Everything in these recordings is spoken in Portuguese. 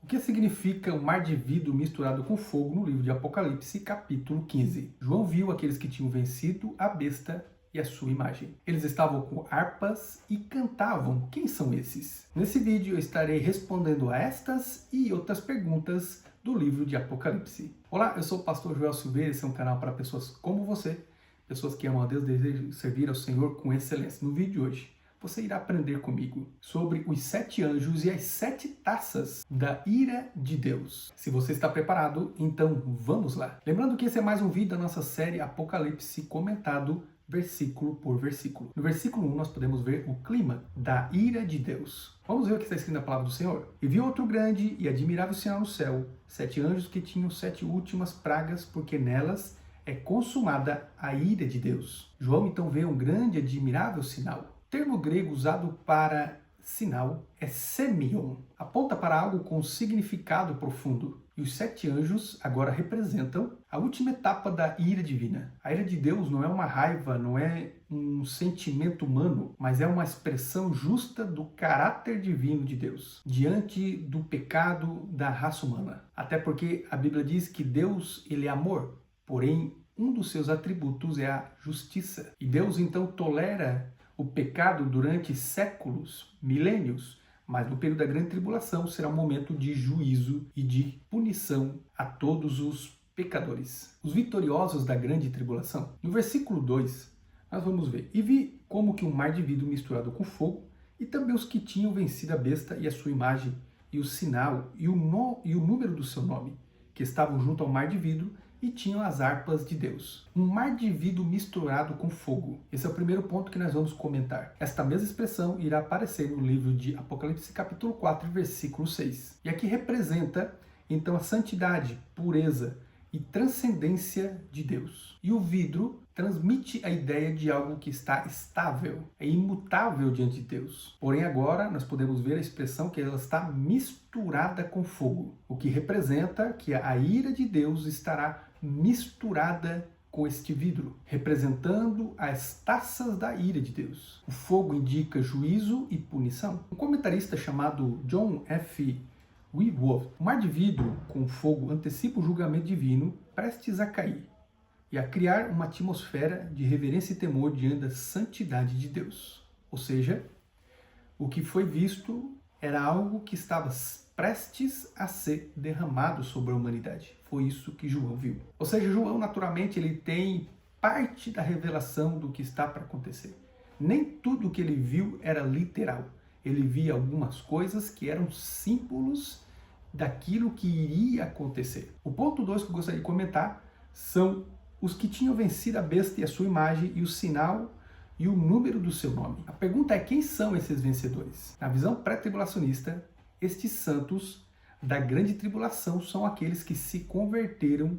O que significa o mar de vidro misturado com fogo no livro de Apocalipse, capítulo 15? João viu aqueles que tinham vencido a besta e a sua imagem. Eles estavam com harpas e cantavam. Quem são esses? Nesse vídeo eu estarei respondendo a estas e outras perguntas do livro de Apocalipse. Olá, eu sou o pastor Joel Silveira, esse é um canal para pessoas como você, pessoas que amam a Deus e desejam servir ao Senhor com excelência. No vídeo de hoje, você irá aprender comigo sobre os 7 anjos e as 7 taças da ira de Deus. Se você está preparado, então vamos lá. Lembrando que esse é mais um vídeo da nossa série Apocalipse comentado versículo por versículo. No versículo 1 nós podemos ver o clima da ira de Deus. Vamos ver o que está escrito na palavra do Senhor. E vi outro grande e admirável sinal no céu, 7 anjos que tinham 7 últimas pragas, porque nelas é consumada a ira de Deus. João então vê um grande e admirável sinal. O termo grego usado para sinal é semion. Aponta para algo com significado profundo. E os 7 anjos agora representam a última etapa da ira divina. A ira de Deus não é uma raiva, não é um sentimento humano, mas é uma expressão justa do caráter divino de Deus, diante do pecado da raça humana. Até porque a Bíblia diz que Deus, ele é amor, porém um dos seus atributos é a justiça. E Deus então tolera o pecado durante séculos, milênios, mas no período da grande tribulação será um momento de juízo e de punição a todos os pecadores. Os vitoriosos da grande tribulação. No versículo 2, nós vamos ver: e vi como que um mar de vidro misturado com fogo, e também os que tinham vencido a besta e a sua imagem, e o sinal e o número do seu nome, que estavam junto ao mar de vidro, e tinham as harpas de Deus. Um mar de vidro misturado com fogo. Esse é o primeiro ponto que nós vamos comentar. Esta mesma expressão irá aparecer no livro de Apocalipse capítulo 4, versículo 6. E aqui representa, então, a santidade, pureza e transcendência de Deus. E o vidro transmite a ideia de algo que está estável, é imutável diante de Deus. Porém, agora nós podemos ver a expressão que ela está misturada com fogo, o que representa que a ira de Deus estará misturada com este vidro, representando as taças da ira de Deus. O fogo indica juízo e punição. Um comentarista chamado John F. Whitworth: o mar de vidro com fogo antecipa o julgamento divino prestes a cair e a criar uma atmosfera de reverência e temor diante da santidade de Deus. Ou seja, o que foi visto era algo que estava prestes a ser derramado sobre a humanidade. Foi isso que João viu. Ou seja, João, naturalmente, ele tem parte da revelação do que está para acontecer. Nem tudo que ele viu era literal. Ele via algumas coisas que eram símbolos daquilo que iria acontecer. O ponto 2 que eu gostaria de comentar são os que tinham vencido a besta e a sua imagem, e o sinal e o número do seu nome. A pergunta é: quem são esses vencedores? Na visão pré-tribulacionista, estes santos da grande tribulação são aqueles que se converteram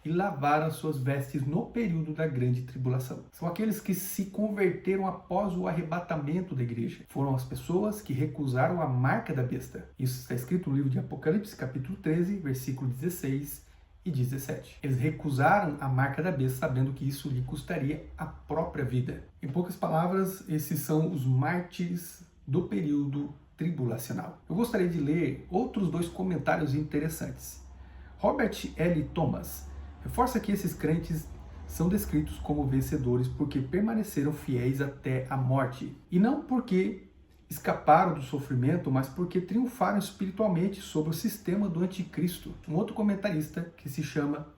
e lavaram suas vestes no período da grande tribulação. São aqueles que se converteram após o arrebatamento da igreja. Foram as pessoas que recusaram a marca da besta. Isso está escrito no livro de Apocalipse, capítulo 13, versículo 16 e 17. Eles recusaram a marca da besta, sabendo que isso lhe custaria a própria vida. Em poucas palavras, esses são os mártires do período tribulacional. Eu gostaria de ler outros 2 comentários interessantes. Robert L. Thomas reforça que esses crentes são descritos como vencedores porque permaneceram fiéis até a morte, e não porque escaparam do sofrimento, mas porque triunfaram espiritualmente sobre o sistema do anticristo. Um outro comentarista, que se chama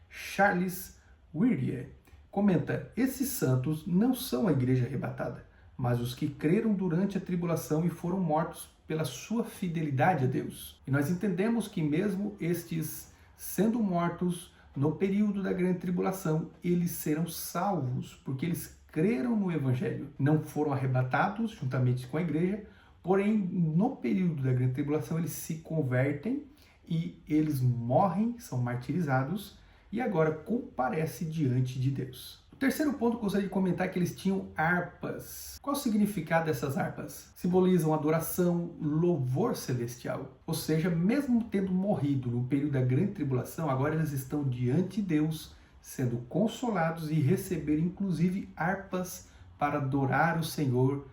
Charles Whittier, comenta: esses santos não são a igreja arrebatada, mas os que creram durante a tribulação e foram mortos pela sua fidelidade a Deus. E nós entendemos que mesmo estes sendo mortos no período da grande tribulação, eles serão salvos, porque eles creram no Evangelho. Não foram arrebatados juntamente com a igreja, porém, no período da grande tribulação, eles se convertem e eles morrem, são martirizados, e agora comparecem diante de Deus. O terceiro ponto que eu gostaria de comentar é que eles tinham harpas. Qual o significado dessas harpas? Simbolizam adoração, louvor celestial. Ou seja, mesmo tendo morrido no período da grande tribulação, agora eles estão diante de Deus, sendo consolados e receber inclusive harpas para adorar o Senhor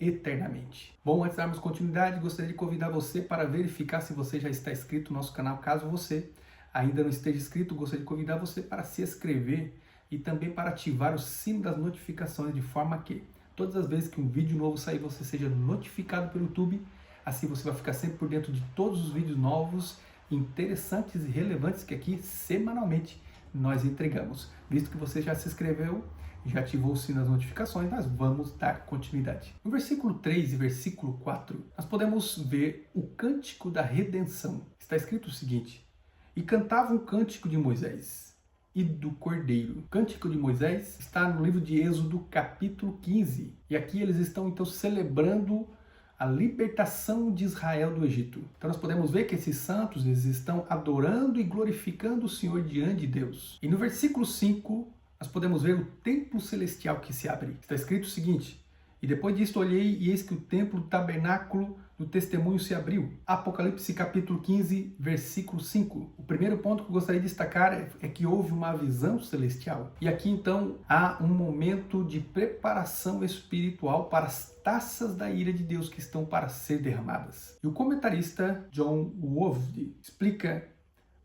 eternamente. Bom, antes de darmos continuidade, gostaria de convidar você para verificar se você já está inscrito no nosso canal. Caso você ainda não esteja inscrito, gostaria de convidar você para se inscrever e também para ativar o sino das notificações, de forma que todas as vezes que um vídeo novo sair, você seja notificado pelo YouTube. Assim você vai ficar sempre por dentro de todos os vídeos novos, interessantes e relevantes que aqui semanalmente nós entregamos. Visto que você já se inscreveu, já ativou o sino das notificações, nós vamos dar continuidade. No versículo 3 e versículo 4, nós podemos ver o cântico da redenção. Está escrito o seguinte: e cantava um cântico de Moisés e do Cordeiro. O cântico de Moisés está no livro de Êxodo, capítulo 15. E aqui eles estão então celebrando a libertação de Israel do Egito. Então nós podemos ver que esses santos, eles estão adorando e glorificando o Senhor diante de Deus. E no versículo 5, nós podemos ver o templo celestial que se abre. Está escrito o seguinte: e depois disto olhei, e eis que o templo do tabernáculo do testemunho se abriu. Apocalipse capítulo 15, versículo 5. O primeiro ponto que eu gostaria de destacar é que houve uma visão celestial. E aqui então há um momento de preparação espiritual para as taças da ira de Deus que estão para ser derramadas. E o comentarista John Walvoord explica: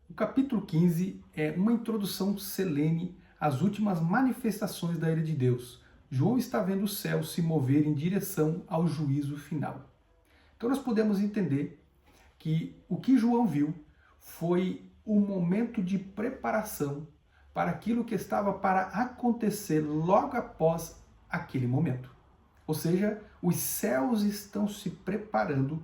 o capítulo 15 é uma introdução solene às últimas manifestações da ira de Deus. João está vendo o céu se mover em direção ao juízo final. Então nós podemos entender que o que João viu foi um momento de preparação para aquilo que estava para acontecer logo após aquele momento. Ou seja, os céus estão se preparando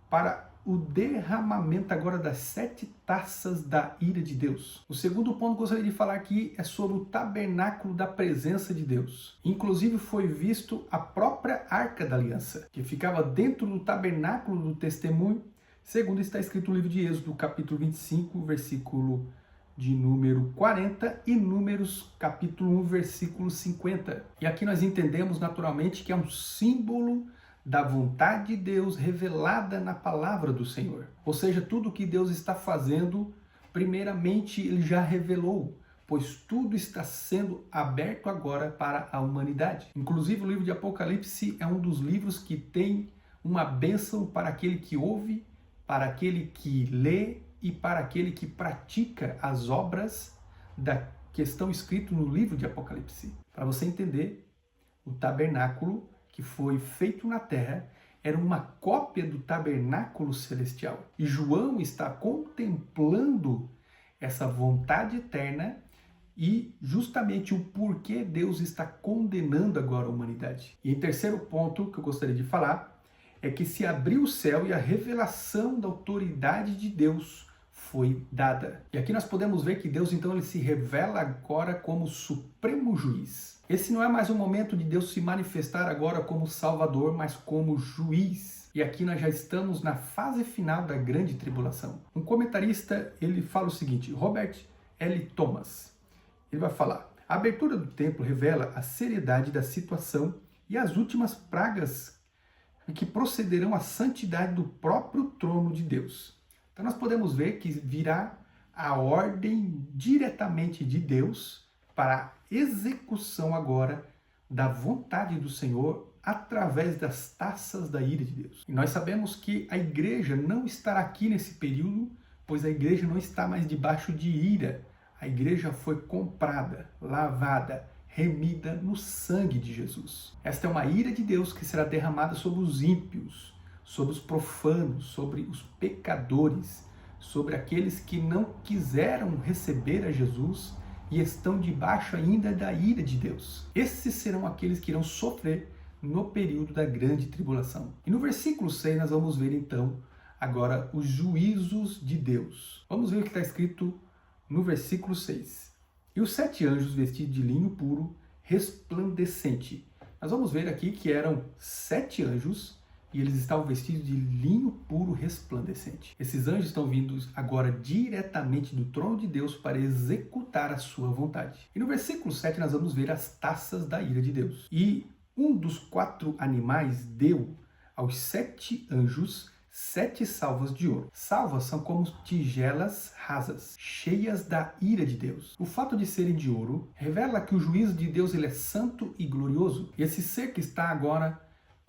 para o derramamento agora das 7 taças da ira de Deus. O segundo ponto que eu gostaria de falar aqui é sobre o tabernáculo da presença de Deus. Inclusive foi visto a própria Arca da Aliança, que ficava dentro do tabernáculo do testemunho, segundo está escrito no livro de Êxodo, capítulo 25, versículo de número 40 e Números, capítulo 1, versículo 50. E aqui nós entendemos naturalmente que é um símbolo da vontade de Deus revelada na palavra do Senhor. Ou seja, tudo que Deus está fazendo, primeiramente Ele já revelou, pois tudo está sendo aberto agora para a humanidade. Inclusive o livro de Apocalipse é um dos livros que tem uma bênção para aquele que ouve, para aquele que lê e para aquele que pratica as obras que estão escritas no livro de Apocalipse. Para você entender, o tabernáculo que foi feito na terra era uma cópia do tabernáculo celestial. E João está contemplando essa vontade eterna e justamente o porquê Deus está condenando agora a humanidade. E em terceiro ponto que eu gostaria de falar é que se abriu o céu e a revelação da autoridade de Deus foi dada. E aqui nós podemos ver que Deus então ele se revela agora como supremo juiz. Esse não é mais um momento de Deus se manifestar agora como Salvador, mas como juiz. E aqui nós já estamos na fase final da grande tribulação. Um comentarista, ele fala o seguinte, Robert L. Thomas, ele vai falar: a abertura do templo revela a seriedade da situação e as últimas pragas que procederão à santidade do próprio trono de Deus. Então nós podemos ver que virá a ordem diretamente de Deus para a execução agora da vontade do Senhor através das taças da ira de Deus. E nós sabemos que a igreja não estará aqui nesse período, pois a igreja não está mais debaixo de ira. A igreja foi comprada, lavada, remida no sangue de Jesus. Esta é uma ira de Deus que será derramada sobre os ímpios, sobre os profanos, sobre os pecadores, sobre aqueles que não quiseram receber a Jesus e estão debaixo ainda da ira de Deus. Esses serão aqueles que irão sofrer no período da grande tribulação. E no versículo 6 nós vamos ver então agora os juízos de Deus. Vamos ver o que está escrito no versículo 6. E os 7 anjos vestidos de linho puro, resplandecente. Nós vamos ver aqui que eram 7 anjos e eles estavam vestidos de linho puro resplandecente. Esses anjos estão vindo agora diretamente do trono de Deus para executar a sua vontade. E no versículo 7 nós vamos ver as taças da ira de Deus. E um dos 4 animais deu aos 7 anjos 7 salvas de ouro. Salvas são como tigelas rasas, cheias da ira de Deus. O fato de serem de ouro revela que o juízo de Deus ele é santo e glorioso. E esse ser que está agora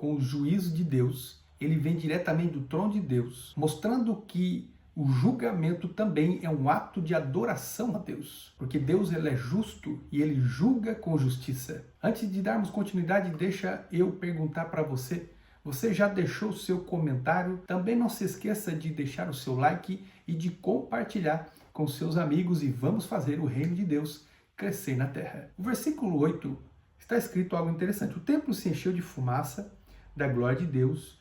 com o juízo de Deus, ele vem diretamente do trono de Deus, mostrando que o julgamento também é um ato de adoração a Deus, porque Deus ele é justo e ele julga com justiça. Antes de darmos continuidade, deixa eu perguntar para você, você já deixou o seu comentário? Também não se esqueça de deixar o seu like e de compartilhar com seus amigos e vamos fazer o reino de Deus crescer na terra. O versículo 8 está escrito algo interessante. O templo se encheu de fumaça da glória de Deus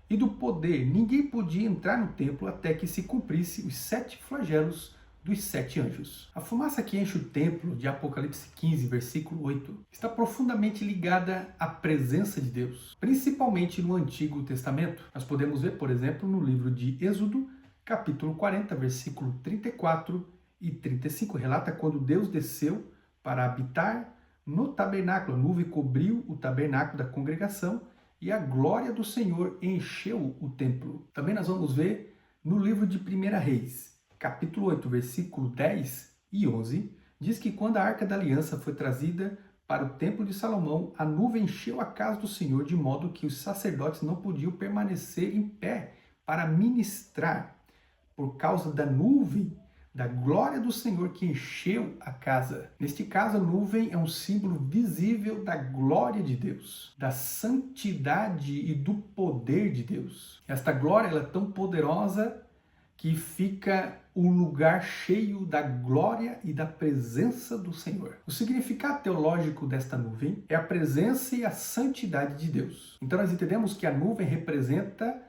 e do poder. Ninguém podia entrar no templo até que se cumprisse os 7 flagelos dos 7 anjos. A fumaça que enche o templo de Apocalipse 15, versículo 8, está profundamente ligada à presença de Deus, principalmente no Antigo Testamento. Nós podemos ver, por exemplo, no livro de Êxodo, capítulo 40, versículo 34 e 35, relata quando Deus desceu para habitar no tabernáculo. A nuvem cobriu o tabernáculo da congregação e a glória do Senhor encheu o templo. Também nós vamos ver no livro de 1 Reis, capítulo 8, versículo 10 e 11, diz que quando a Arca da Aliança foi trazida para o templo de Salomão, a nuvem encheu a casa do Senhor de modo que os sacerdotes não podiam permanecer em pé para ministrar, por causa da nuvem, da glória do Senhor que encheu a casa. Neste caso, a nuvem é um símbolo visível da glória de Deus, da santidade e do poder de Deus. Esta glória ela é tão poderosa que fica o lugar cheio da glória e da presença do Senhor. O significado teológico desta nuvem é a presença e a santidade de Deus. Então nós entendemos que a nuvem representa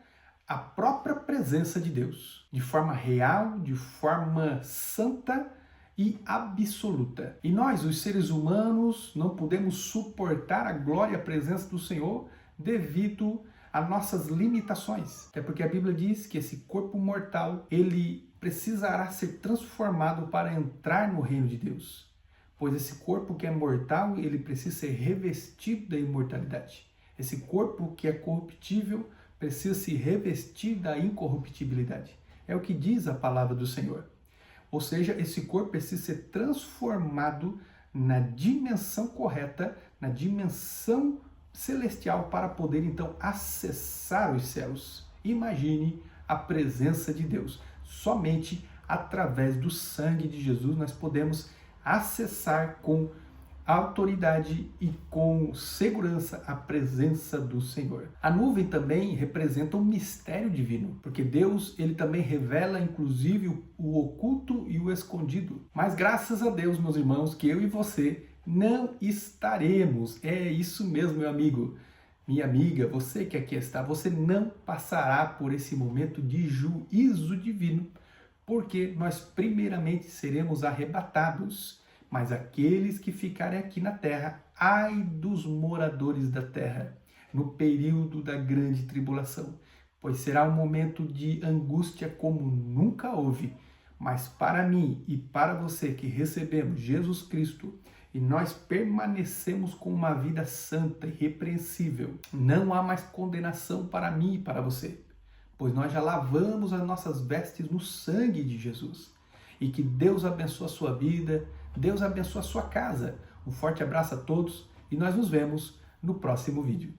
a própria presença de Deus, de forma real, de forma santa e absoluta. E nós, os seres humanos, não podemos suportar a glória e a presença do Senhor devido às nossas limitações. Até porque a Bíblia diz que esse corpo mortal, ele precisará ser transformado para entrar no reino de Deus. Pois esse corpo que é mortal, ele precisa ser revestido da imortalidade. Esse corpo que é corruptível, precisa se revestir da incorruptibilidade. É o que diz a palavra do Senhor. Ou seja, esse corpo precisa ser transformado na dimensão correta, na dimensão celestial, para poder então acessar os céus. Imagine a presença de Deus. Somente através do sangue de Jesus nós podemos acessar com autoridade e com segurança a presença do Senhor. A nuvem também representa um mistério divino, porque Deus ele também revela inclusive o oculto e o escondido. Mas graças a Deus, meus irmãos, que eu e você não estaremos. É isso mesmo, meu amigo. Minha amiga, você que aqui está, você não passará por esse momento de juízo divino, porque nós primeiramente seremos arrebatados. Mas aqueles que ficarem aqui na terra, ai dos moradores da terra, no período da grande tribulação, pois será um momento de angústia como nunca houve. Mas para mim e para você que recebemos Jesus Cristo e nós permanecemos com uma vida santa e irrepreensível, não há mais condenação para mim e para você, pois nós já lavamos as nossas vestes no sangue de Jesus. E que Deus abençoe a sua vida, Deus abençoe a sua casa. Um forte abraço a todos e nós nos vemos no próximo vídeo.